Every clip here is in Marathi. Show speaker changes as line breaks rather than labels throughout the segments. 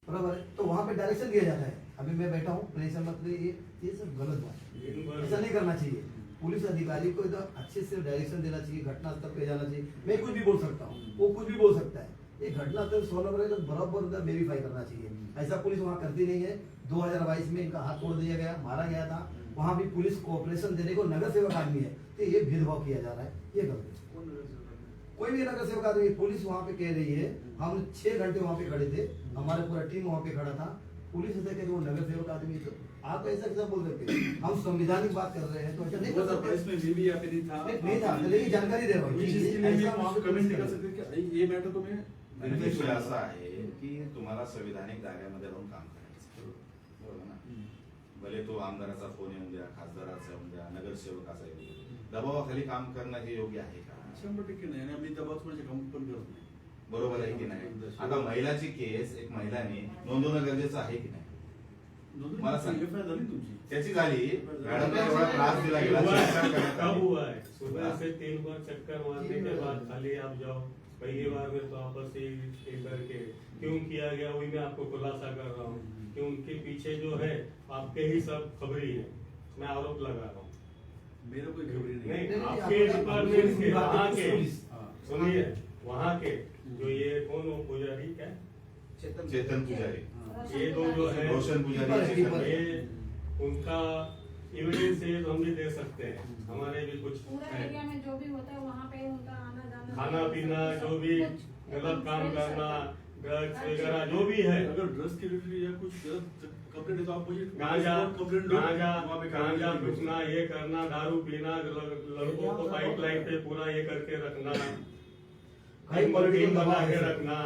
बराबर है, तो वहाँ पे डायरेक्शन दिया जाता है। अभी मैं बैठा हूँ, प्रेशर मत लीजिए, ये सब गलत बात है, ऐसा नहीं करना चाहिए। पुलिस अधिकारी को एकदम अच्छे से डायरेक्शन देना चाहिए, घटनास्थल पे जाना चाहिए। मैं कुछ भी बोल सकता हूँ, वो कुछ भी बोल सकता है, ये घटनास्थल 100 नंबर है तो बराबर वेरीफाई करना चाहिए। ऐसा पुलिस वहाँ करती नहीं है। 2022 में इनका हाथ तोड़ दिया गया, मारा गया था, वहाँ भी पुलिस कोऑपरेशन देने को नगर सेवक आदमी है, तो ये भेदभाव किया जा रहा है, ये गलत है। कोई भी नगर सेवक आदमी, पुलिस वहाँ पे कह रही है, हम 6 घंटे वहाँ पे खड़े थे, हमारा पूरा टीम वहाँ पे खड़ा था, पुलिस ऐसा कह रही वो नगर सेवक आदमी, तो आप ऐसा कैसा बोल सकते हैं? हम संविधानिक बात कर रहे हैं तो ऐसा नहीं कर सकते।
इसमें भी यहाँ पे
नहीं था, लेकिन जानकारी दे रहा हूँ,
कमेंट कर सकते ये मैटर तो मैं
असं आहे की तुम्हाला संविधानिक दायऱ्यामध्ये राहून काम करायचं, बरोबर ना? भले तो आमदाराचा फोन येऊन द्या, खासदाराचा येऊन द्या, नगरसेवकाचा येऊन द्या, दबावाखाली काम करणं हे योग्य आहे का?
100% नाही. आणि आम्ही दबाव म्हणजे काम पण करत नाही.
बरोबर आहे की नाही? आता महिलाची केस एक महिलाने नोंदवणं गरजेचं आहे की नाही? मला सांग.
एफआयआर झाली तुमची?
त्याची झाली, मॅडमला एवढा त्रास दिला गेला, शिक्षा करण्यात
कब
आली.
हुआ है? सुबह से 3 बार चक्कर मारने के बाद खाली आप जाओ। पहली बार में तो आपस से ये करके क्यों किया गया वही मैं आपको खुलासा कर रहा हूँ कि उनके पीछे जो है आपके ही सब खबरी है, मैं आरोप लगा रहा हूँ।
मेरा कोई खबरी नहीं.
नहीं, आपके डिपार्टमेंट के वहाँ के, सुनिए, वहाँ के जो ये कौन हो पुजारी क्या
चेतन पुजारी,
ये दो जो है
रोशन पुजारी,
ये उनका एविडेंस है तो हम भी दे सकते हैं। हमारे भी कुछ
पूरा एरिया में जो भी होता है वहाँ पे उनका आना जाना,
खाना पीना, जो भी गलत काम करना, ड्रग्स वगैरह जो भी है,
अगर ड्रग्स के रिलेटेड या कुछ गलत कंप्लेंट है तो आप मुझे
गांजा घुसना, ये करना, दारू पीना, लड़कों को पाइपलाइन पे पूरा ये करके रखना, टीम बना के रखना,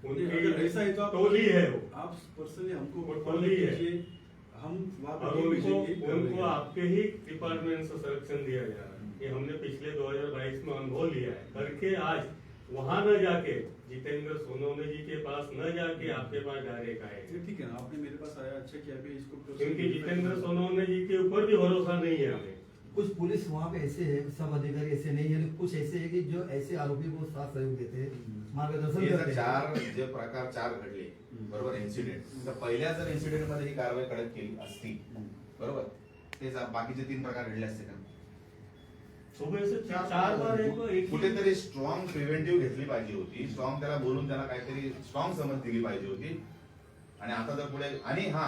अगर ऐसा है तो आप
टोली है वो,
आप पर्सनली हमको
टोली है,
हम
और उनको आपके ही डिपार्टमेंट से संरक्षण दिया जा रहा है। ये हमने पिछले 2022 में अनुभव लिया है करके। आज वहां न जाके जितेंद्र सोनवणे जी के पास न जाके आपके पास डायरेक्ट आए,
ठीक है ना? आपने मेरे पास आया, अच्छा किया भी इसको,
क्योंकि जितेंद्र सोनवणे जी के ऊपर भी भरोसा नहीं है हमें।
कुछ पुलिस वहाँ पे ऐसे है, सब अधिकारी ऐसे नहीं है, कुछ ऐसे है कि जो ऐसे आरोपी को साथ सहयोग देते हैं, मार्गदर्शन
हे
करते
जर
हैं।
चार जे प्रकार 4 घडले, बरोबर, इन्सिडेंट, तर पहिल्या जर इन्सिडेंट मध्ये ही कारवाई कडक केली असती, बरोबर, ते बाकीचे 3 प्रकार घडले असते का?
सुबह से 4 बार एक
कुठेतरी स्ट्रॉंग प्रिव्हेंटिव्ह घेतली पाहिजे होती, स्ट्रॉंग त्याला बोलून त्याला काहीतरी स्ट्रॉंग समज दिली पाहिजे होती. आणि आता जर पुढे, आणि हा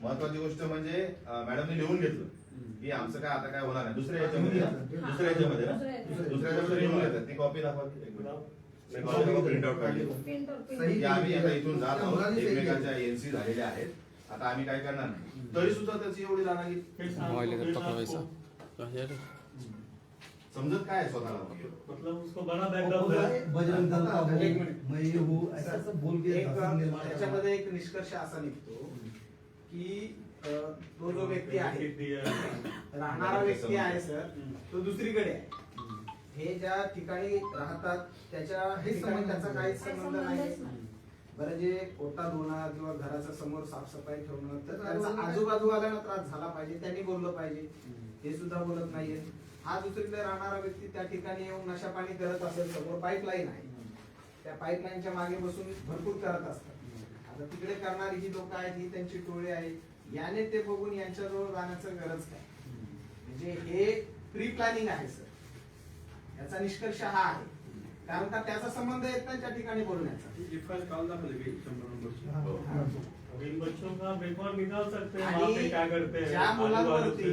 महत्वाची गोष्ट म्हणजे मॅडमने लिहून घेतलं की आमचं काय आता काय होणार नाही, दुसऱ्या याच्यामध्ये लिहून घेतात, ती कॉपी दाखवा, प्रिंट आउट काढली. आम्ही आता इथून जात आहोत, एकमेकांच्या एनसी झालेल्या आहेत, आता आम्ही काय करणार नाही. तरी सुद्धा त्याची एवढी दादागिरी समजत काय आहे स्वतःला?
मतलब उसको बड़ा
वो
बैकअप
बोल रहा
है।
है, बजरंग दल का हूँ, मैं ये हूँ, ऐसा सब बोल के
त्याच्यामध्ये एक निष्कर्ष असा निघतो की तो जो व्यक्ती आहे, राहणारा व्यक्ती आहे सर, तो दुसरीकडे आहे. हे ज्या ठिकाणी राहतात त्याच्या ठिकाणी त्याचा काहीच संबंध नाही. बरं, जे पोटात होणार किंवा घराच्या समोर साफसफाई ठेवणं, तर त्यांचा आजूबाजूवाल्यांना त्रास झाला पाहिजे, त्यांनी बोललं पाहिजे, हे सुद्धा बोलत नाहीये. हा दुसरीकडे राहणारा व्यक्ती त्या ठिकाणी येऊन नशा पाणी करत असेल, समोर पाईपलाईन आहे, त्या पाईपलाईनच्या मागे बसून भरपूर करत असतात. आता तिकडे करणारी ही लोक आहेत, ही त्यांची टोळी आहे, याने ते बघून यांच्याजवळ जाण्याचं गरज काय? म्हणजे हे प्री प्लॅनिंग आहे सर, याचा निष्कर्ष हा आहे. कारण का त्याचा संबंध येत नाही त्या ठिकाणी बोलण्याचा.
एफआईआर काल दाखल आहे 100 नंबरची.
इन बच्चों का पेपर निकाल सकते हैं, वहाँ पे क्या करते हैं,
ज्या मुलांवरती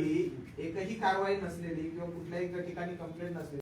एकही कारवाई नसलेली किंवा कुठल्याही ठिकाणी कंप्लेंट नसलेली